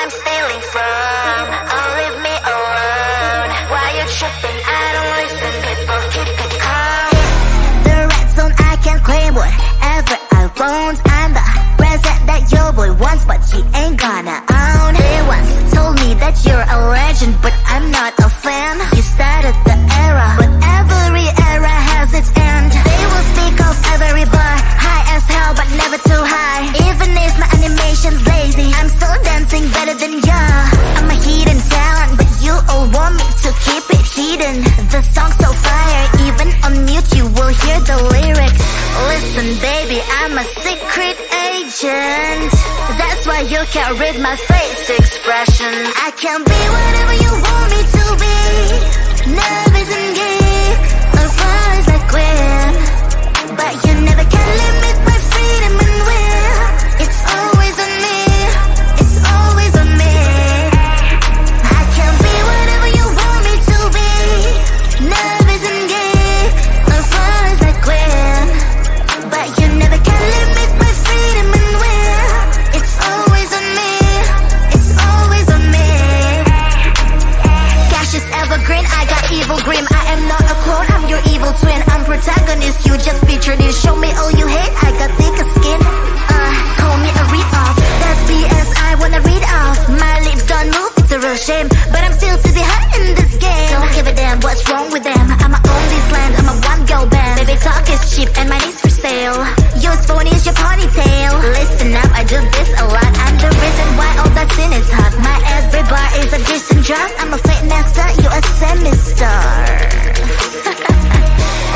I'm stealing from. Oh, leave me alone. Why you tripping? I don't listen. People keep it calm. The red zone, I can claim whatever I want. I'm the present that your boy wants, but he ain't gonna own. They once told me that you're a legend, but I'm not a fan. You started the era, but every era has its end. They will speak of every bar, high as hell, but never too high. Even if my animation's lazy, I'm still dancing better than ya. I'm a hidden talent, but you all want me to keep it hidden. The song's so fire, even on mute you will hear the lyrics. Listen baby, I'm a secret agent. That's why you can't read my face expression. I can be whatever you want me to be. Nervous and geek, or flies like queen. But you never can limit my freedom and will. It's always on me, it's always on me. I can be whatever you want me to be. Nervous and geek, or flies like queen. But you never can limit my freedom and will. It's always on me, it's always on me. Cash is evergreen, I got evil grim. I am not a clone, I'm your evil twin. I'm protagonist, you just featured in. Show me all you hate, I got thicker skin. Call me a read-off, that's BS, I wanna read off. My lips don't move, it's a real shame, but I'm still to be hot in this game. Don't give a damn what's wrong with them. I'ma own this land, I'm a one-girl band. Baby talk is cheap and my name's for sale. Your phone is your ponytail. Listen up, I do this a lot. I'm the reason why all that sin is hot. My every bar is a decent drop. I'm a fitnesser, you a semi-star.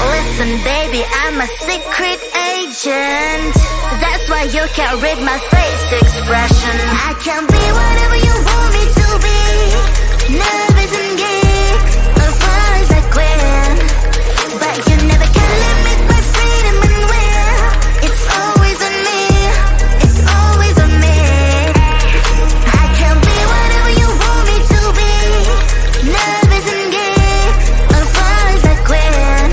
Listen baby, I'm a secret agent. That's why you can't read my face expression. I can be whatever you want me to be. Nervous and geek, or flies like queen. But you never can limit my freedom and will. It's always on me, it's always on me. I can be whatever you want me to be. Nervous and geek, or flies like queen.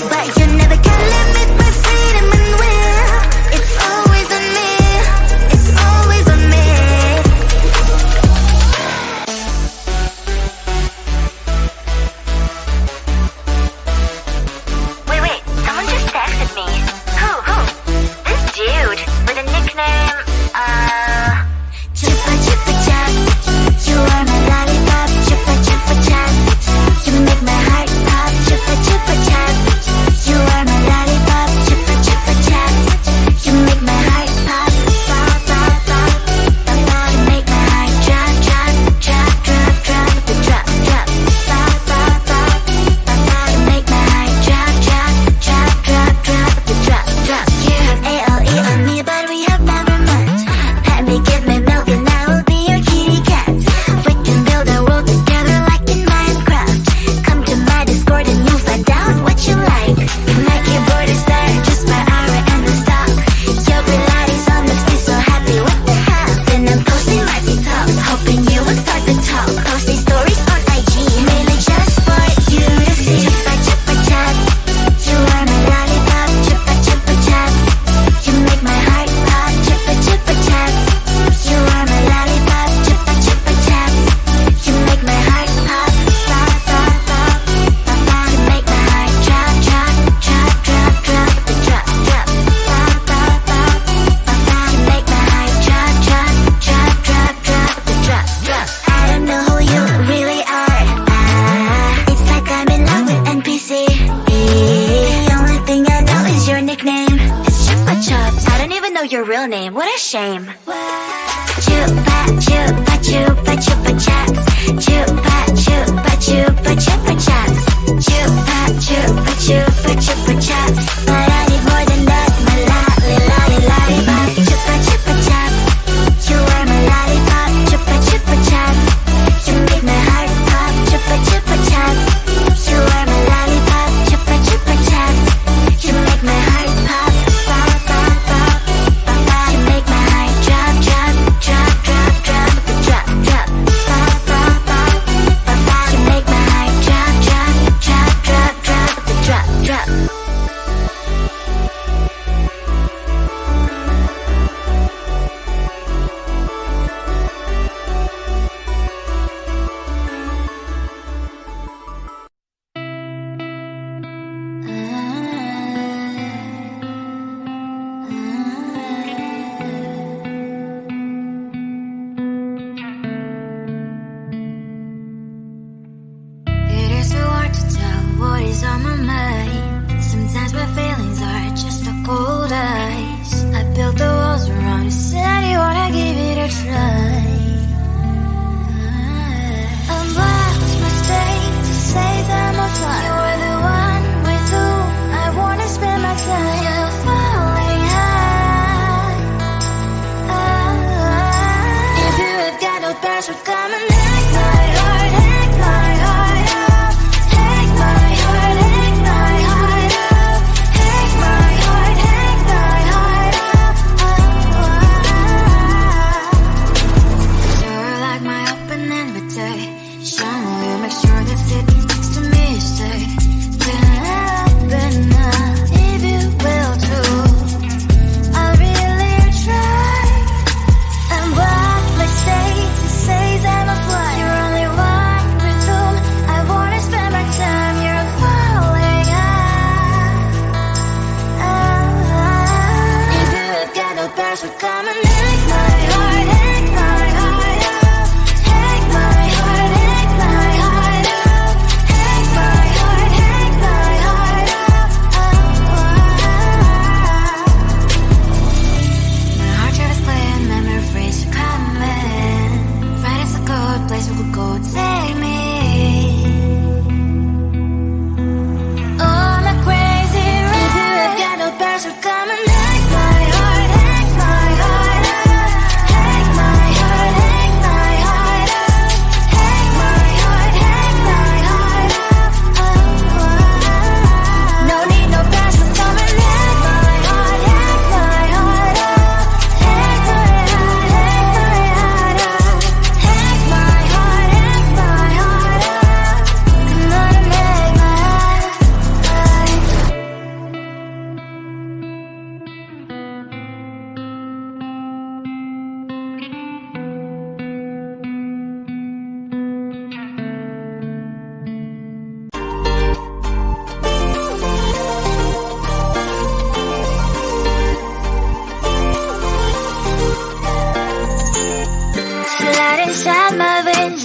But you never can limit my freedom and will. It's always on me, it's always on me. Wait, someone just texted me. Who? This dude with a nickname, Chupa Chupa Chups. You are my lollipop, Chupa Chupa Chups. You make my heart pop, Chupa Chupa Chups. You are my lollipop, Chupa Chupa Chups. You make my heart pop, pop, pop, pop. You make my heart drop, drop, drop, drop, drop, drop, drop. Pop, pop, pop. You make my heart drop, drop, drop, drop, drop, drop, drop. You have ALE on me, but we have never met. Let me give me milk and I will be your kitty cat. We can build a world together like in Minecraft. Come to my Discord and you'll find out what you like. My keyboard is there, just my aura and the stock. Your green light is on, makes me so happy. What the hell? Then I'm posting my TikToks, hoping you will start to talk. Posting stories on IG, mainly just for you to see. Chupa Chupa Chups, you are my lollipop, Chupa Chupa Chups. You make my heart pop, Chupa Chupa Chups. You are my lollipop, Chupa Chupa Chups. You make my heart pop, pop, pop, pop, pop. You make my heart drop, drop, drop, drop, drop, drop, drop. Pop, pop, pop, pop. You make my heart drop, drop, drop, drop, drop, drop, drop. I don't know who you really are. It's like I'm in love with NPC. The only thing I know is your nickname. It's Chupa Chups. I don't even know your real name. What a shame. Chupa Chupa Chupa Chupa Chups. Chupa Chupa Chupa Chupa Chups. Chupa Chupa Chupa Chupa Chups. But I need more than that. My lollipop. Chupa Chupa Chups. You are my lollipop. Chupa Chupa Chups. You make my heart pop. Chupa Chupa Chups. You are my lollipop. Chupa Chupa Chups. You make my heart pop, pop, pop, pop, pop. You make my heart drop, drop, drop, drop, drop, drop, drop. Pop,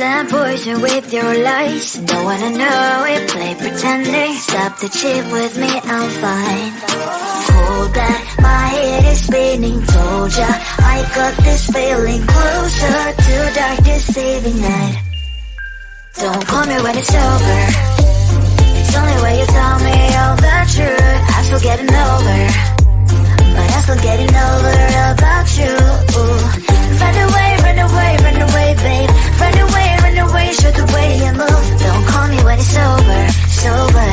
and poison with your lies. Don't wanna know it, play pretending. Stop the cheat with me, I'm fine. Hold that, my head is spinning. Told ya, I got this feeling closer to dark deceiving night. Don't call me when it's over. It's only when you tell me all the truth. I'm still getting over, but I'm still getting over about you. Run away, run away, run away, babe. Run away, show the way you move. Don't call me when it's over, sober,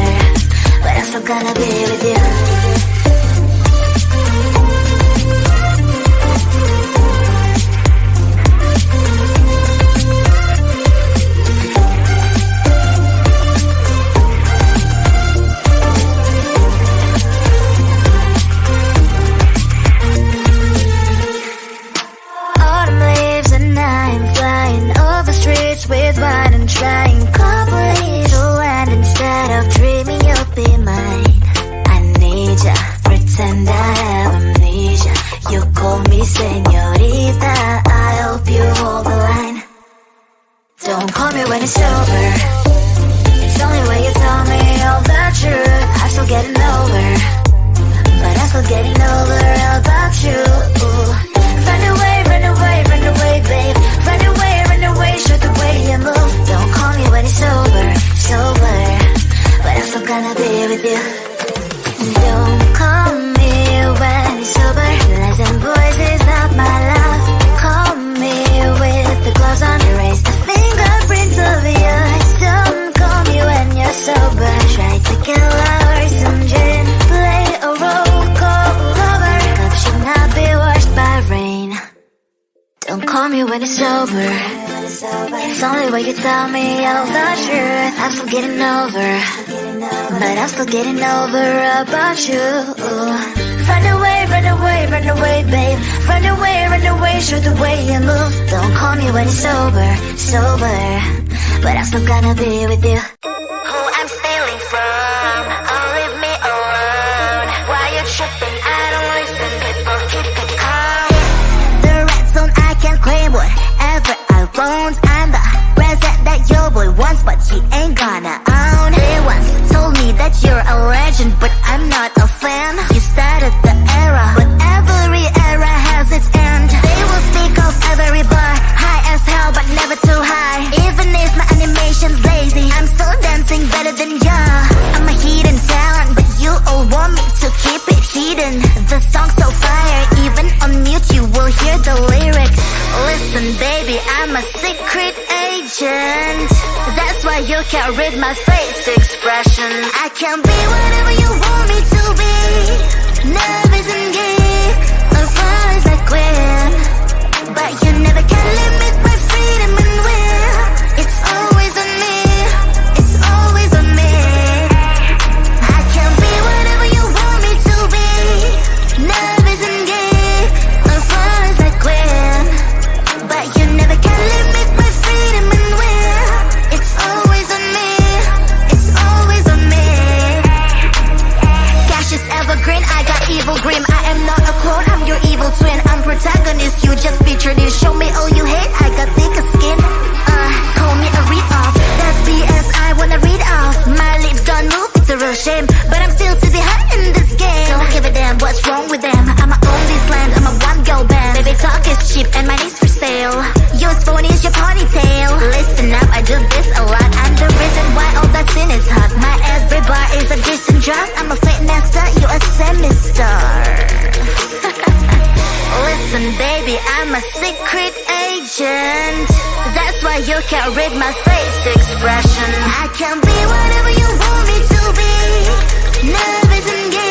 but I'm still gonna be with you. With wine and trying complete land instead of dreaming you'll be mine. I need ya, pretend I have amnesia. You call me señorita, I hope you hold the line. Don't call me when it's over. It's only when you tell me all the truth. I'm still getting over, but I'm still getting over about you. Run away, run away, run away, babe. Run away, show the way you move. Don't call me when it's over, sober, but I'm still gonna be with you. Don't call me when it's over. Lies and boys is not my love. Call me with the gloves on. Erase the fingerprints of yours. Don't call me when you're sober. Try to kill hours, some gin. Play a role called lover. Love should not be washed by rain. Don't call me when it's over. It's only when you tell me all the truth. I'm still getting over, but I'm still getting over about you. Run away, run away, run away, babe. Run away, show the way you move. Don't call me when it's over, sober, but I'm still gonna be with you. Who I'm stealing from, oh leave me alone. Why you tripping, I don't listen, people keep it calm. The red zone, I can claim whatever I want. I'm the present that your boy wants, but she ain't gonna own. They once told me that you're a legend, but I'm not a fan. You started the era, but every era has its end. They will speak of every bar, high as hell, but never too high. Even if my animation's lazy, I'm still dancing better than ya. I'm a hidden talent, but you all want me to keep it hidden. The song's so fire, even on mute you will hear the lyrics. Listen baby, I'm a secret agent. That's why you can't read my face expression. I can be whatever you want me to be. Nervous and gay, or flies like Gwen. But you never can limit my freedom and will. It's always on me, it's always on me. I can be whatever you want me to be. Nervous and gay, or flies like Gwen. But you never can limit my freedom and will. It's always on me, it's always on me. Cash is evergreen, I got evil grim. I am not a clone, I'm your evil twin. I'm protagonist, you just featured in. Show me all you hate, I got thicker skin. Call me a read-off, that's BS I wanna read off. My lips don't move, it's a real shame, but I'm still to be hot in this game. Don't give a damn what's wrong with them. I'ma own this land, I'm a one-girl band. Baby talk is cheap and money's for sale. Your phone is your ponytail. Listen up, I do this a lot. I'm the reason why all that sin is hot. My every bar is a decent drop. I'm a fitness star, you a semi-star. Listen baby, I'm a secret agent. That's why you can't read my face expression. I can be whatever you want me to be. Nervous and gay.